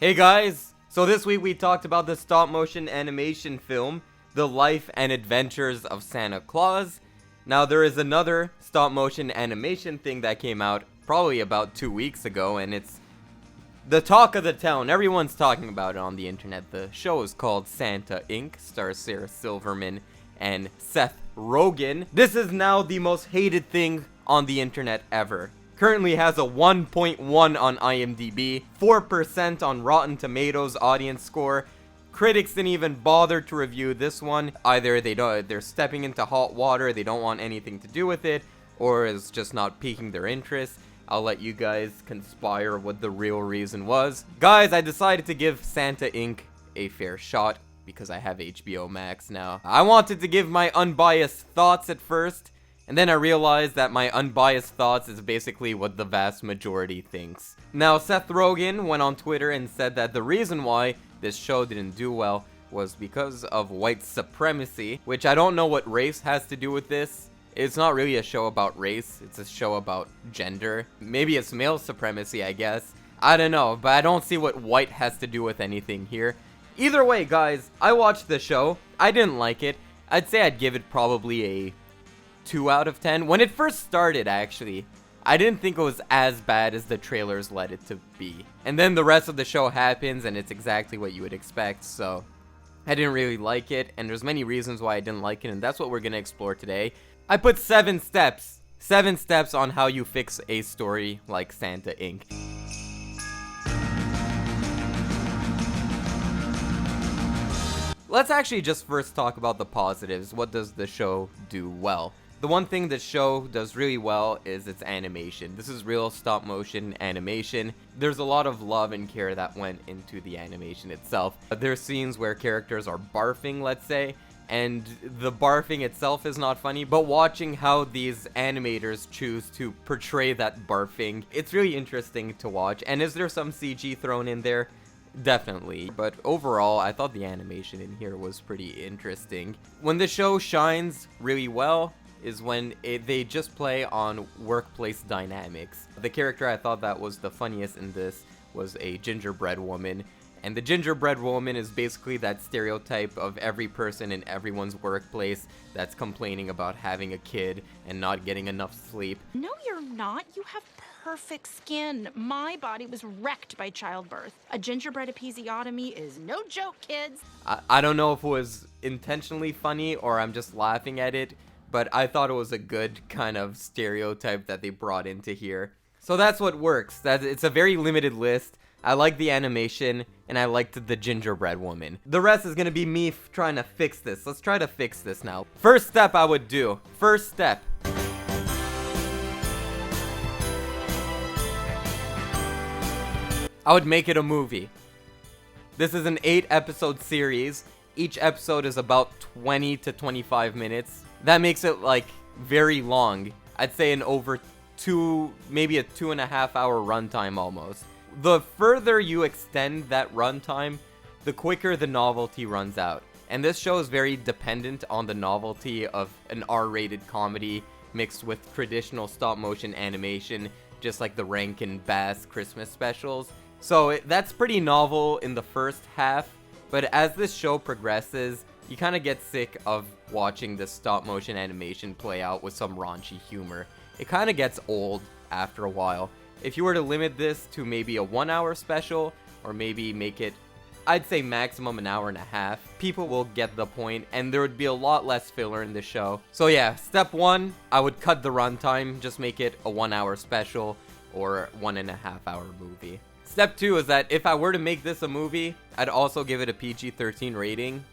Hey guys! So this week we talked about the stop motion animation film, The Life and Adventures of Santa Claus. Now there is another stop motion animation thing that came out probably about 2 weeks ago, and it's the talk of the town. Everyone's talking about it on the internet. The show is called Santa Inc. Stars Sarah Silverman and Seth Rogen. This is now the most hated thing on the internet ever. Currently has a 1.1 on IMDb, 4% on Rotten Tomatoes audience score. Critics didn't even bother to review this one. Either they're stepping into hot water, they don't want anything to do with it, or it's just not piquing their interest. I'll let you guys conspire what the real reason was. Guys, I decided to give Santa Inc. a fair shot because I have HBO Max now. I wanted to give my unbiased thoughts at first, and then I realized that my unbiased thoughts is basically what the vast majority thinks. Now, Seth Rogen went on Twitter and said that the reason why this show didn't do well was because of white supremacy, which I don't know what race has to do with this. It's not really a show about race, it's a show about gender. Maybe it's male supremacy, I guess. I don't know, but I don't see what white has to do with anything here. Either way, guys, I watched the show. I didn't like it. I'd say I'd give it probably a 2 out of 10. When it first started, actually, I didn't think it was as bad as the trailers led it to be. And then the rest of the show happens, and it's exactly what you would expect, so I didn't really like it, and there's many reasons why I didn't like it, and that's what we're gonna explore today. I put 7 steps. 7 steps on how you fix a story like Santa Inc. Let's actually just first talk about the positives. What does the show do well? The one thing the show does really well is its animation. This is real stop motion animation. There's a lot of love and care that went into the animation itself. There's scenes where characters are barfing, let's say, and the barfing itself is not funny, but watching how these animators choose to portray that barfing, it's really interesting to watch. And is there some CG thrown in there? Definitely, but overall, I thought the animation in here was pretty interesting. When the show shines really well is when they just play on workplace dynamics. The character I thought that was the funniest in this was a gingerbread woman. And the gingerbread woman is basically that stereotype of every person in everyone's workplace that's complaining about having a kid and not getting enough sleep. No, you're not. You have perfect skin. My body was wrecked by childbirth. A gingerbread episiotomy is no joke, kids. I don't know if it was intentionally funny or I'm just laughing at it, but I thought it was a good kind of stereotype that they brought into here. So that's what works. It's a very limited list. I like the animation, and I liked the gingerbread woman. The rest is gonna be me trying to fix this. Let's try to fix this now. First step I would do. First step. I would make it a movie. This is an 8-episode series. Each episode is about 20 to 25 minutes. That makes it, like, very long. I'd say maybe a 2.5 hour runtime almost. The further you extend that runtime, the quicker the novelty runs out. And this show is very dependent on the novelty of an R-rated comedy mixed with traditional stop-motion animation, just like the Rankin Bass Christmas specials. So that's pretty novel in the first half, but as this show progresses, you kind of get sick of watching the stop-motion animation play out with some raunchy humor. It kind of gets old after a while. If you were to limit this to maybe a 1 hour special, or maybe make it, I'd say maximum an hour and a half, people will get the point, and there would be a lot less filler in the show. So yeah, step 1, I would cut the runtime, just make it a 1 hour special, or 1.5 hour movie. Step 2 is that if I were to make this a movie, I'd also give it a PG-13 rating.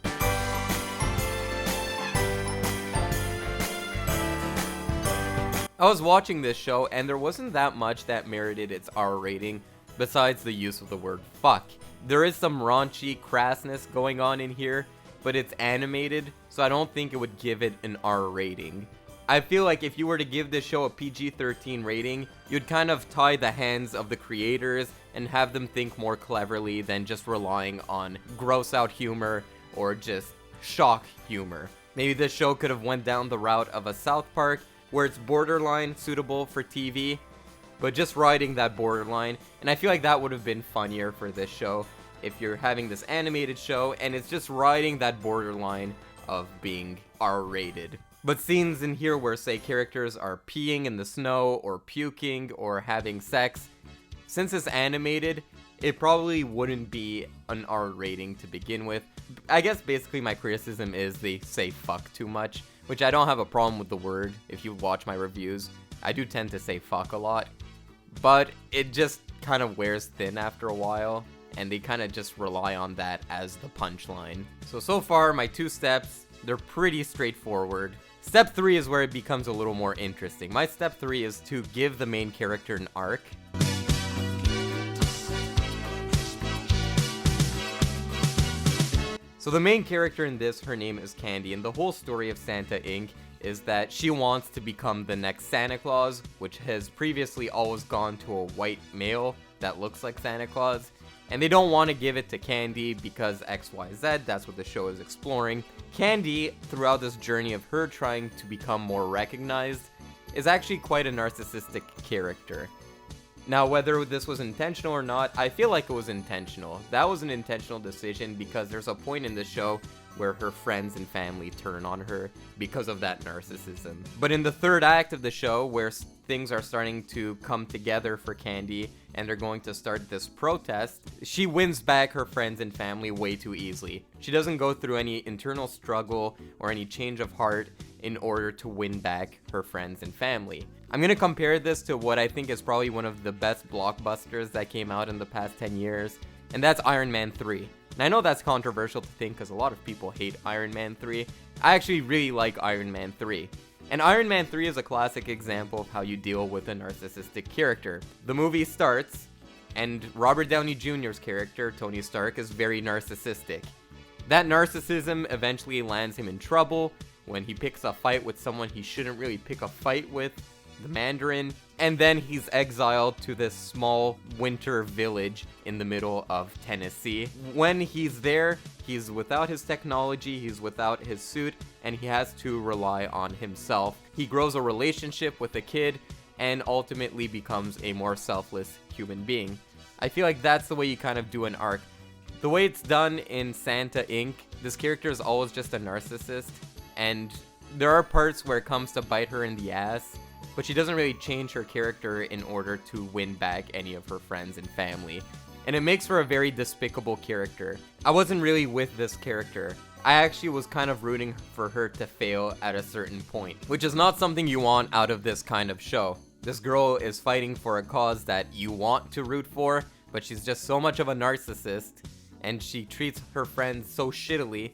I was watching this show, and there wasn't that much that merited its R rating, besides the use of the word fuck. There is some raunchy crassness going on in here, but it's animated, so I don't think it would give it an R rating. I feel like if you were to give this show a PG-13 rating, you'd kind of tie the hands of the creators and have them think more cleverly than just relying on gross out humor or just shock humor. Maybe this show could have went down the route of a South Park, where it's borderline suitable for TV, but just riding that borderline. And I feel like that would have been funnier for this show if you're having this animated show and it's just riding that borderline of being R-rated. But scenes in here where, say, characters are peeing in the snow or puking or having sex, since it's animated, it probably wouldn't be an R rating to begin with. I guess basically my criticism is they say fuck too much, which I don't have a problem with the word. If you watch my reviews, I do tend to say fuck a lot, but it just kind of wears thin after a while, and they kind of just rely on that as the punchline. So far, my 2 steps, they're pretty straightforward. Step 3 is where it becomes a little more interesting. My step 3 is to give the main character an arc. So the main character in this, her name is Candy, and the whole story of Santa Inc. is that she wants to become the next Santa Claus, which has previously always gone to a white male that looks like Santa Claus, and they don't want to give it to Candy because XYZ, that's what the show is exploring. Candy, throughout this journey of her trying to become more recognized, is actually quite a narcissistic character. Now, whether this was intentional or not, I feel like it was intentional. That was an intentional decision because there's a point in the show where her friends and family turn on her because of that narcissism. But in the 3rd act of the show, where things are starting to come together for Candy and they're going to start this protest, she wins back her friends and family way too easily. She doesn't go through any internal struggle or any change of heart in order to win back her friends and family. I'm gonna compare this to what I think is probably one of the best blockbusters that came out in the past 10 years, and that's Iron Man 3. And I know that's controversial to think because a lot of people hate Iron Man 3. I actually really like Iron Man 3. And Iron Man 3 is a classic example of how you deal with a narcissistic character. The movie starts, and Robert Downey Jr.'s character, Tony Stark, is very narcissistic. That narcissism eventually lands him in trouble when he picks a fight with someone he shouldn't really pick a fight with, the Mandarin, and then he's exiled to this small winter village in the middle of Tennessee. When he's there, he's without his technology, he's without his suit, and he has to rely on himself. He grows a relationship with a kid and ultimately becomes a more selfless human being. I feel like that's the way you kind of do an arc. The way it's done in Santa Inc., this character is always just a narcissist, and there are parts where it comes to bite her in the ass, but she doesn't really change her character in order to win back any of her friends and family. And it makes for a very despicable character. I wasn't really with this character. I actually was kind of rooting for her to fail at a certain point, which is not something you want out of this kind of show. This girl is fighting for a cause that you want to root for, but she's just so much of a narcissist, and she treats her friends so shittily,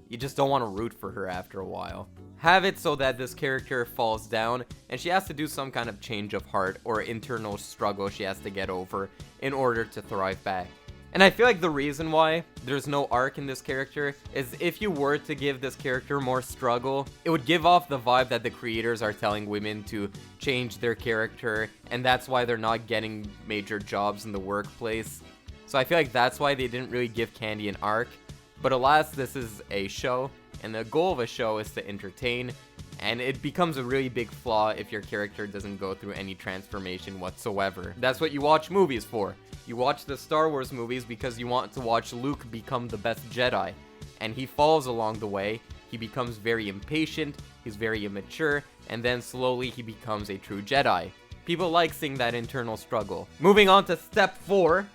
you just don't want to root for her after a while. Have it so that this character falls down and she has to do some kind of change of heart or internal struggle she has to get over in order to thrive back. And I feel like the reason why there's no arc in this character is if you were to give this character more struggle, it would give off the vibe that the creators are telling women to change their character, and that's why they're not getting major jobs in the workplace. So I feel like that's why they didn't really give Candy an arc. But alas, this is a show, and the goal of a show is to entertain, and it becomes a really big flaw if your character doesn't go through any transformation whatsoever. That's what you watch movies for. You watch the Star Wars movies because you want to watch Luke become the best Jedi, and he falls along the way. He becomes very impatient, he's very immature, and then slowly he becomes a true Jedi. People like seeing that internal struggle. Moving on to step 4.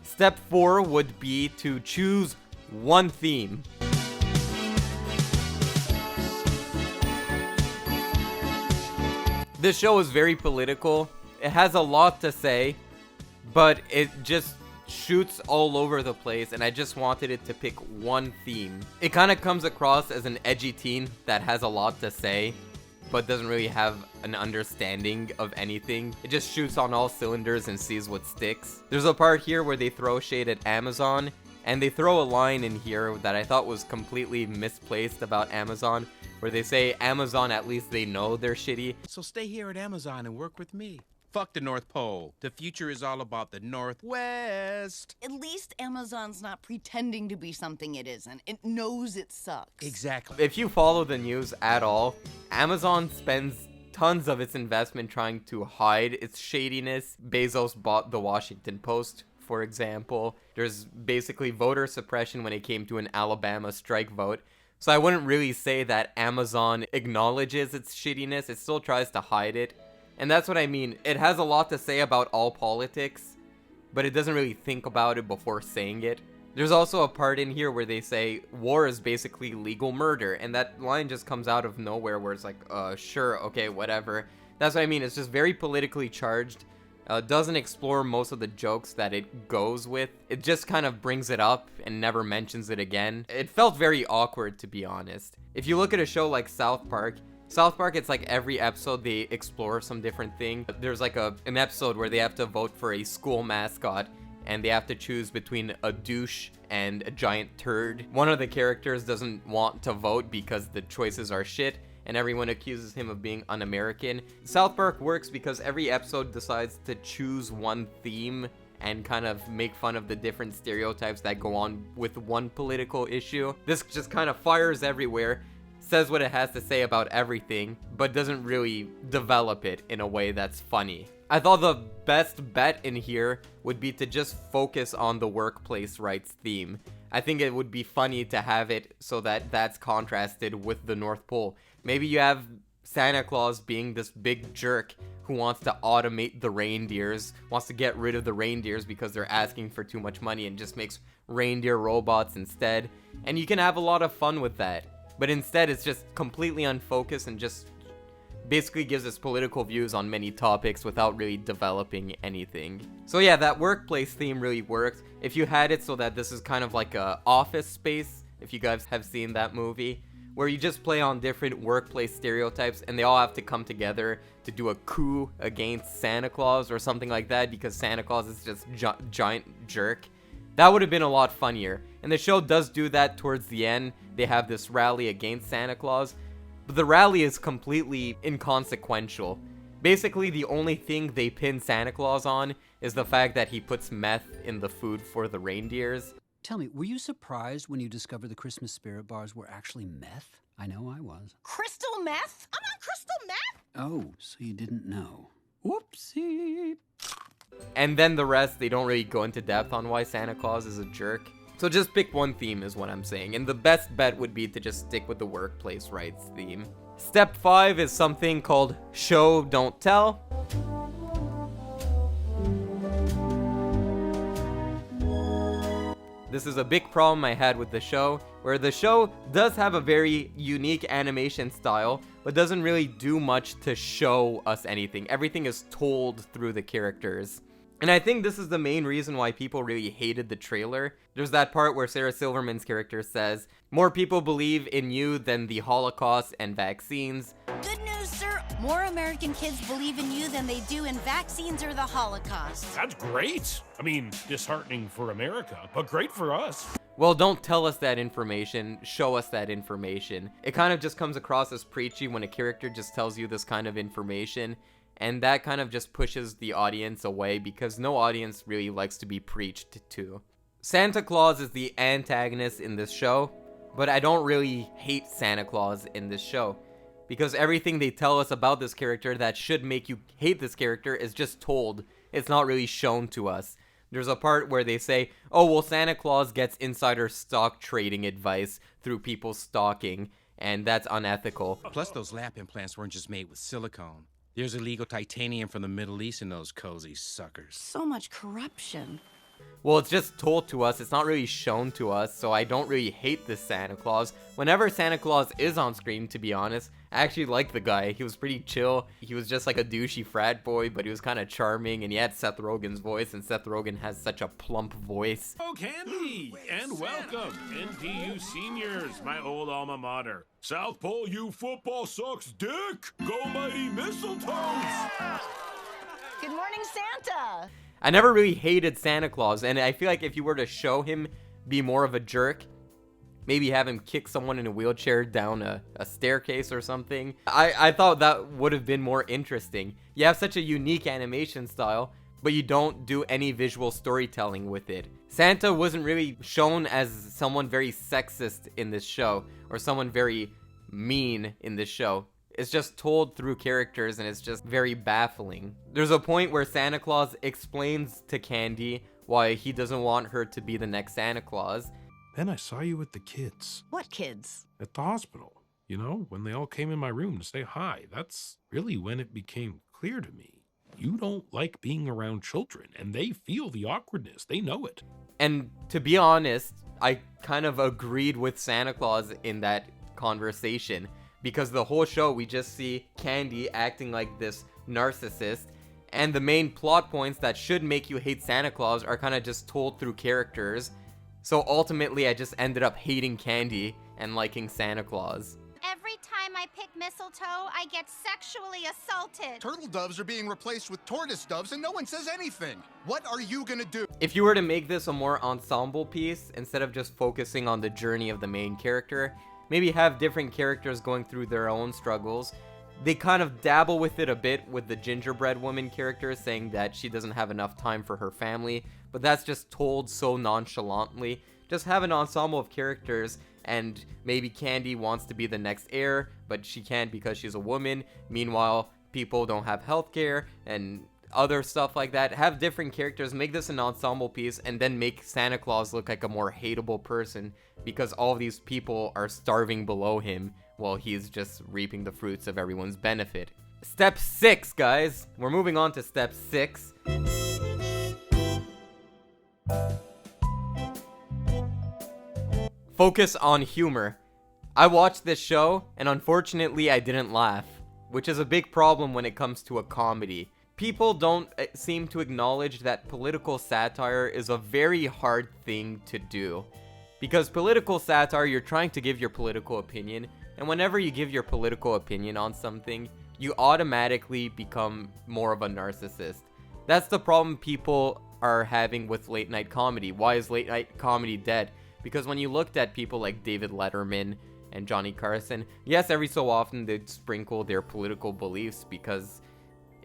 Step 4 would be to choose one theme. This show is very political. It has a lot to say, but it just shoots all over the place, and I just wanted it to pick one theme. It kind of comes across as an edgy teen that has a lot to say, but doesn't really have an understanding of anything. It just shoots on all cylinders and sees what sticks. There's a part here where they throw shade at Amazon, and they throw a line in here that I thought was completely misplaced about Amazon, where they say, Amazon, at least they know they're shitty. So stay here at Amazon and work with me. Fuck the North Pole. The future is all about the Northwest. At least Amazon's not pretending to be something it isn't. It knows it sucks. Exactly. If you follow the news at all, Amazon spends tons of its investment trying to hide its shadiness. Bezos bought the Washington Post, for example. There's basically voter suppression when it came to an Alabama strike vote. So I wouldn't really say that Amazon acknowledges its shittiness. It still tries to hide it. And that's what I mean. It has a lot to say about all politics, but it doesn't really think about it before saying it. There's also a part in here where they say war is basically legal murder, and that line just comes out of nowhere where it's like, sure, okay, whatever. That's what I mean. It's just very politically charged. Doesn't explore most of the jokes that it goes with. It just kind of brings it up and never mentions it again. It felt very awkward, to be honest. If you look at a show like South Park, it's like every episode they explore some different thing. There's like an episode where they have to vote for a school mascot, and they have to choose between a douche and a giant turd. One of the characters doesn't want to vote because the choices are shit, and everyone accuses him of being un-American. South Park works because every episode decides to choose one theme and kind of make fun of the different stereotypes that go on with one political issue. This just kind of fires everywhere, says what it has to say about everything, but doesn't really develop it in a way that's funny. I thought the best bet in here would be to just focus on the workplace rights theme. I think it would be funny to have it so that that's contrasted with the North Pole. Maybe you have Santa Claus being this big jerk who wants to automate the reindeers, wants to get rid of the reindeers because they're asking for too much money, and just makes reindeer robots instead. And you can have a lot of fun with that. But instead, it's just completely unfocused and just basically gives us political views on many topics without really developing anything. So yeah, that workplace theme really worked. If you had it so that this is kind of like a Office Space, if you guys have seen that movie, where you just play on different workplace stereotypes and they all have to come together to do a coup against Santa Claus or something like that because Santa Claus is just giant jerk. That would have been a lot funnier. And the show does do that towards the end. They have this rally against Santa Claus, but the rally is completely inconsequential. Basically, the only thing they pin Santa Claus on is the fact that he puts meth in the food for the reindeers. Tell me, were you surprised when you discovered the Christmas spirit bars were actually meth? I know I was. Crystal meth? I'm on crystal meth? Oh, so you didn't know. Whoopsie. And then the rest, they don't really go into depth on why Santa Claus is a jerk. So just pick one theme is what I'm saying. And the best bet would be to just stick with the workplace rights theme. Step 5 is something called Show, Don't Tell. This is a big problem I had with the show, where the show does have a very unique animation style, but doesn't really do much to show us anything. Everything is told through the characters. And I think this is the main reason why people really hated the trailer. There's that part where Sarah Silverman's character says, "More people believe in you than the Holocaust and vaccines." Good news, sir. More American kids believe in you than they do in vaccines or the Holocaust. That's great. I mean, disheartening for America, but great for us. Well, don't tell us that information, show us that information. It kind of just comes across as preachy when a character just tells you this kind of information, and that kind of just pushes the audience away because no audience really likes to be preached to. Santa Claus is the antagonist in this show, but I don't really hate Santa Claus in this show because everything they tell us about this character that should make you hate this character is just told. It's not really shown to us. There's a part where they say, oh, well, Santa Claus gets insider stock trading advice through people stalking, and that's unethical. Plus, those lap implants weren't just made with silicone. There's illegal titanium from the Middle East in those cozy suckers. So much corruption. Well, it's just told to us. It's not really shown to us, so I don't really hate this Santa Claus. Whenever Santa Claus is on screen, to be honest, I actually like the guy. He was pretty chill. He was just like a douchey frat boy, but he was kind of charming, and he had Seth Rogen's voice, and Seth Rogen has such a plump voice. Oh, Candy, and welcome, NPU seniors, my old alma mater. South Pole U football sucks dick. Go mighty Mistletoes. Good morning, Santa. I never really hated Santa Claus, and I feel like if you were to show him be more of a jerk, maybe have him kick someone in a wheelchair down a staircase or something, I thought that would have been more interesting. You have such a unique animation style, but you don't do any visual storytelling with it. Santa wasn't really shown as someone very sexist in this show, or someone very mean in this show. It's just told through characters, and it's just very baffling. There's a point where Santa Claus explains to Candy why he doesn't want her to be the next Santa Claus. Then I saw you with the kids What kids? at the hospital. You know, when they all came in my room to say hi. That's really when it became clear to me. You don't like being around children, and they feel the awkwardness. They know it. And to be honest, I kind of agreed with Santa Claus in that conversation, because the whole show we just see Candy acting like this narcissist, and the main plot points that should make you hate Santa Claus are kind of just told through characters. So ultimately I just ended up hating Candy and liking Santa Claus. Every time I pick mistletoe, I get sexually assaulted. Turtle doves are being replaced with tortoise doves and no one says anything. What are you gonna do? If you were to make this a more ensemble piece, instead of just focusing on the journey of the main character, maybe have different characters going through their own struggles. They kind of dabble with it a bit with the gingerbread woman character, saying that she doesn't have enough time for her family, but that's just told so nonchalantly. Just have an ensemble of characters, and maybe Candy wants to be the next heir, but she can't because she's a woman. Meanwhile, people don't have healthcare and other stuff like that. Have different characters, make this an ensemble piece, and then make Santa Claus look like a more hateable person because all of these people are starving below him while he's just reaping the fruits of everyone's benefit. Step 6, guys. We're moving on to step 6. Focus on humor. I watched this show, and unfortunately I didn't laugh, which is a big problem when it comes to a comedy. People don't seem to acknowledge that political satire is a very hard thing to do. Because political satire, you're trying to give your political opinion, and whenever you give your political opinion on something, you automatically become more of a narcissist. That's the problem people are having with late night comedy. Why is late night comedy dead? Because when you looked at people like David Letterman and Johnny Carson, yes, every so often they'd sprinkle their political beliefs, because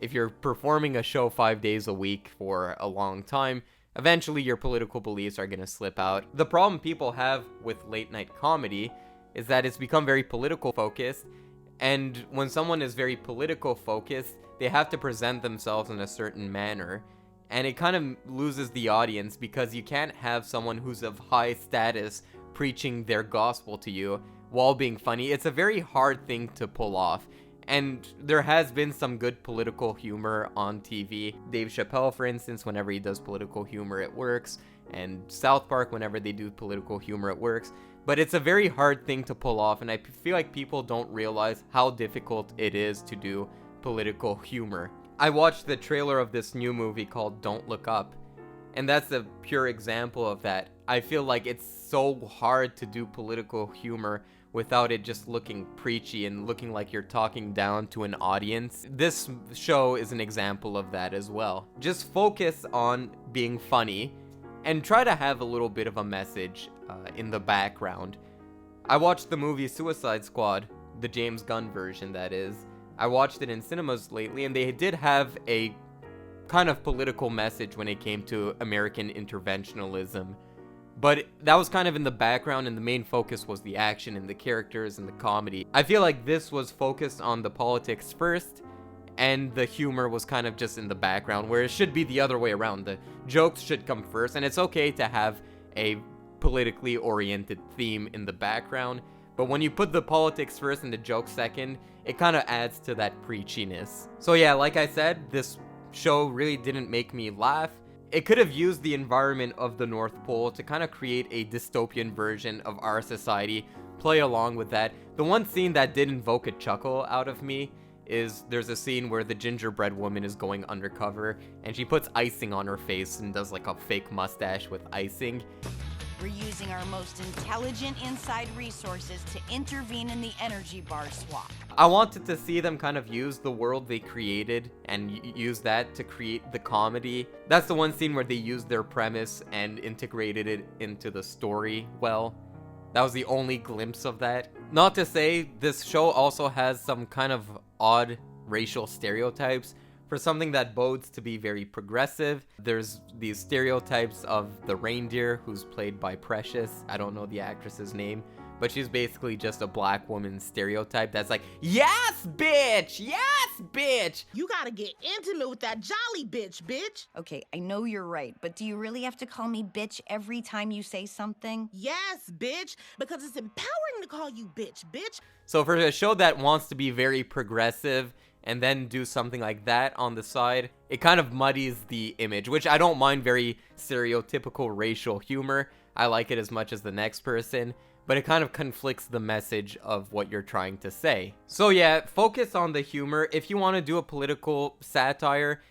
if you're performing a show 5 days a week for a long time, eventually your political beliefs are going to slip out. The problem people have with late night comedy is that it's become very political focused, and when someone is very political focused, they have to present themselves in a certain manner, and it kind of loses the audience because you can't have someone who's of high status preaching their gospel to you while being funny. It's a very hard thing to pull off. And there has been some good political humor on TV. Dave Chappelle, for instance, whenever he does political humor, it works. And South Park, whenever they do political humor, it works. But it's a very hard thing to pull off, and I feel like people don't realize how difficult it is to do political humor. I watched the trailer of this new movie called Don't Look Up, and that's a pure example of that. I feel like it's so hard to do political humor without it just looking preachy and looking like you're talking down to an audience. This show is an example of that as well. Just focus on being funny and try to have a little bit of a message in the background. I watched the movie Suicide Squad, the James Gunn version, that is. I watched it in cinemas lately, and they did have a kind of political message when it came to American interventionism. But that was kind of in the background, and the main focus was the action and the characters and the comedy. I feel like this was focused on the politics first, and the humor was kind of just in the background, where it should be the other way around. The jokes should come first, and it's okay to have a politically oriented theme in the background. But when you put the politics first and the jokes second, it kind of adds to that preachiness. So yeah, like I said, this show really didn't make me laugh. It could have used the environment of the North Pole to kind of create a dystopian version of our society, play along with that. The one scene that did invoke a chuckle out of me is there's a scene where the gingerbread woman is going undercover, and she puts icing on her face and does like a fake mustache with icing. We're using our most intelligent inside resources to intervene in the energy bar swap. I wanted to see them kind of use the world they created and use that to create the comedy. That's the one scene where they used their premise and integrated it into the story well. That was the only glimpse of that. Not to say this show also has some kind of odd racial stereotypes. for something that bodes to be very progressive. There's these stereotypes of the reindeer, who's played by Precious. I don't know the actress's name, but she's basically just a black woman stereotype that's like, yes, bitch! Yes, bitch! You gotta get intimate with that jolly bitch. Okay, I know you're right, but do you really have to call me bitch every time you say something? Yes, bitch, because it's empowering to call you bitch. So for a show that wants to be very progressive and then do something like that on the side, it kind of muddies the image, which I don't mind very stereotypical racial humor. I like it as much as the next person, but it kind of conflicts the message of what you're trying to say. So yeah, focus on the humor. If you want to do a political satire,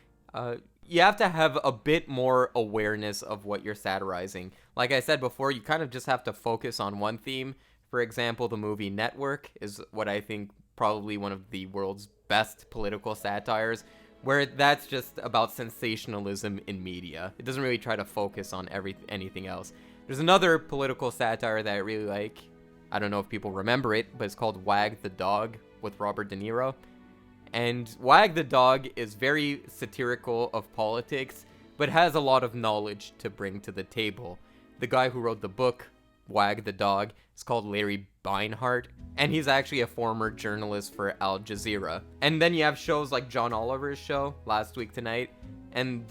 you have to have a bit more awareness of what you're satirizing. Like I said before, you kind of just have to focus on one theme. For example, the movie Network is what I think probably one of the world's best political satires, where that's just about sensationalism in media. It doesn't really try to focus on anything else. There's another political satire that I really like. I don't know if people remember it, but it's called Wag the Dog with Robert De Niro. And Wag the Dog is very satirical of politics, but has a lot of knowledge to bring to the table. The guy who wrote the book, Wag the Dog, is called Larry Beinhart, and he's actually a former journalist for Al Jazeera. And then you have shows like John Oliver's show, Last Week Tonight, and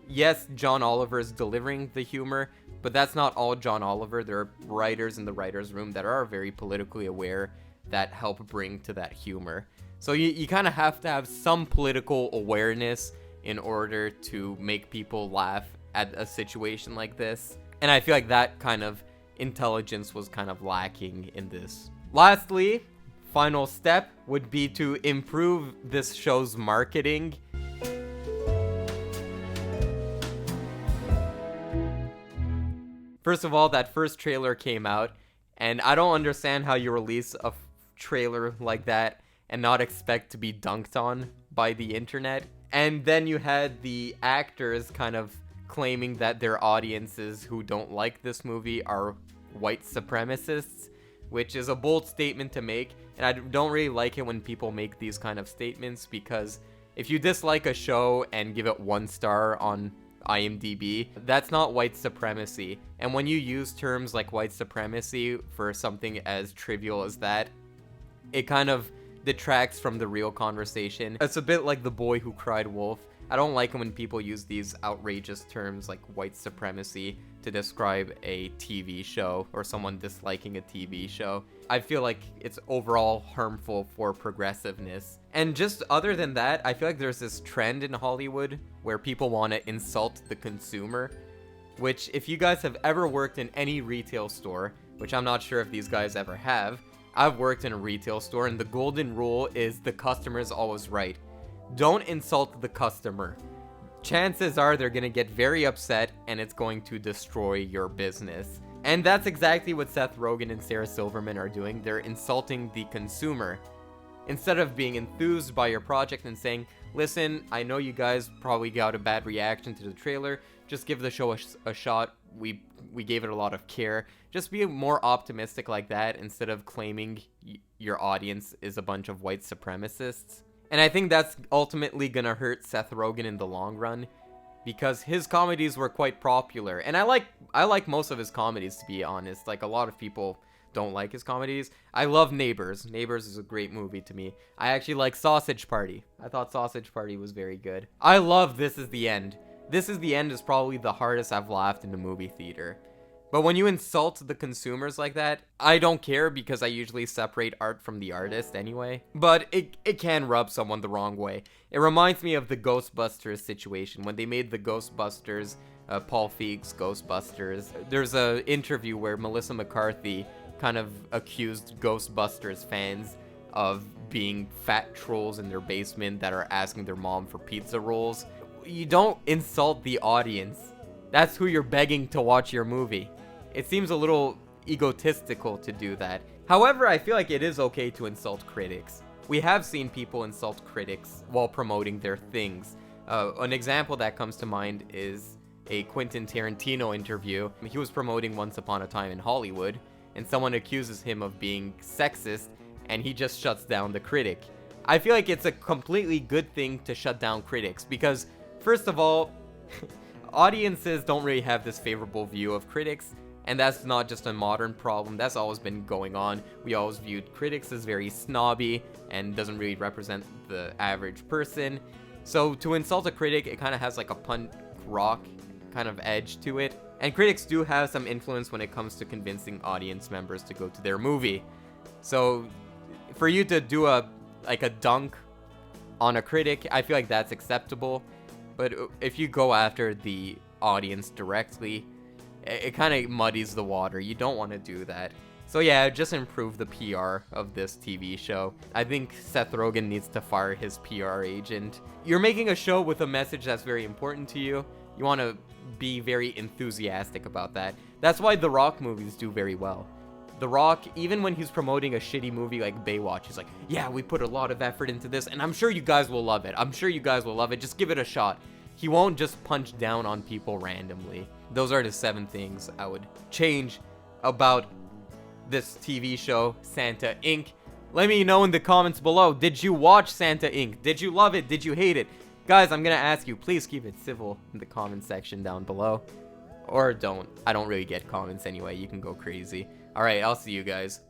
yes, John Oliver is delivering the humor, but that's not all John Oliver. There are writers in the writer's room that are very politically aware that help bring to that humor. So you kind of have to have some political awareness in order to make people laugh at a situation like this. And I feel like that kind of intelligence was kind of lacking in this. Lastly, final step would be to improve this show's marketing. First of all, that first trailer came out, and I don't understand how you release a trailer like that and not expect to be dunked on by the internet. And then you had the actors kind of claiming that their audiences who don't like this movie are white supremacists, which is a bold statement to make, and I don't really like it when people make these kind of statements, because if you dislike a show and give it 1 star on IMDb, that's not white supremacy. And when you use terms like white supremacy for something as trivial as that, it kind of detracts from the real conversation. It's a bit like The Boy Who Cried Wolf. I don't like it when people use these outrageous terms like white supremacy to describe a TV show or someone disliking a TV show. I feel like it's overall harmful for progressiveness. And just other than that, I feel like there's this trend in Hollywood where people want to insult the consumer, which if you guys have ever worked in any retail store, which I'm not sure if these guys ever have, I've worked in a retail store, and the golden rule is the customer is always right. Don't insult the customer. Chances are they're gonna get very upset and it's going to destroy your business. And that's exactly what Seth Rogen and Sarah Silverman are doing. They're insulting the consumer. Instead of being enthused by your project and saying, listen, I know you guys probably got a bad reaction to the trailer, just give the show a shot. We gave it a lot of care. Just be more optimistic like that instead of claiming your audience is a bunch of white supremacists. And I think that's ultimately gonna hurt Seth Rogen in the long run, because his comedies were quite popular, and I like most of his comedies, to be honest. Like, a lot of people don't like his comedies. I love Neighbors. Neighbors is a great movie to me. I actually like Sausage Party. I thought Sausage Party was very good. I love This Is the End. This Is the End is probably the hardest I've laughed in a movie theater. But when you insult the consumers like that, I don't care, because I usually separate art from the artist anyway. But it can rub someone the wrong way. It reminds me of the Ghostbusters situation. When they made the Ghostbusters, Paul Feig's Ghostbusters, there's an interview where Melissa McCarthy kind of accused Ghostbusters fans of being fat trolls in their basement that are asking their mom for pizza rolls. You don't insult the audience. That's who you're begging to watch your movie. It seems a little egotistical to do that. However, I feel like it is okay to insult critics. We have seen people insult critics while promoting their things. An example that comes to mind is a Quentin Tarantino interview. He was promoting Once Upon a Time in Hollywood, and someone accuses him of being sexist, and he just shuts down the critic. I feel like it's a completely good thing to shut down critics because, first of all, audiences don't really have this favorable view of critics, and that's not just a modern problem. That's always been going on. We always viewed critics as very snobby and doesn't really represent the average person. So to insult a critic, it kind of has like a punk rock kind of edge to it. And critics do have some influence when it comes to convincing audience members to go to their movie. So for you to do a dunk on a critic, I feel like that's acceptable. But if you go after the audience directly, it kind of muddies the water. You don't want to do that. So yeah, just improve the PR of this TV show. I think Seth Rogen needs to fire his PR agent. You're making a show with a message that's very important to you. You want to be very enthusiastic about that. That's why The Rock movies do very well. The Rock, even when he's promoting a shitty movie like Baywatch, he's like, yeah, we put a lot of effort into this, and I'm sure you guys will love it. I'm sure you guys will love it. Just give it a shot. He won't just punch down on people randomly. Those are the 7 things I would change about this TV show, Santa Inc. Let me know in the comments below. Did you watch Santa Inc? Did you love it? Did you hate it? Guys, I'm gonna ask you, please keep it civil in the comment section down below. Or don't. I don't really get comments anyway. You can go crazy. Alright, I'll see you guys.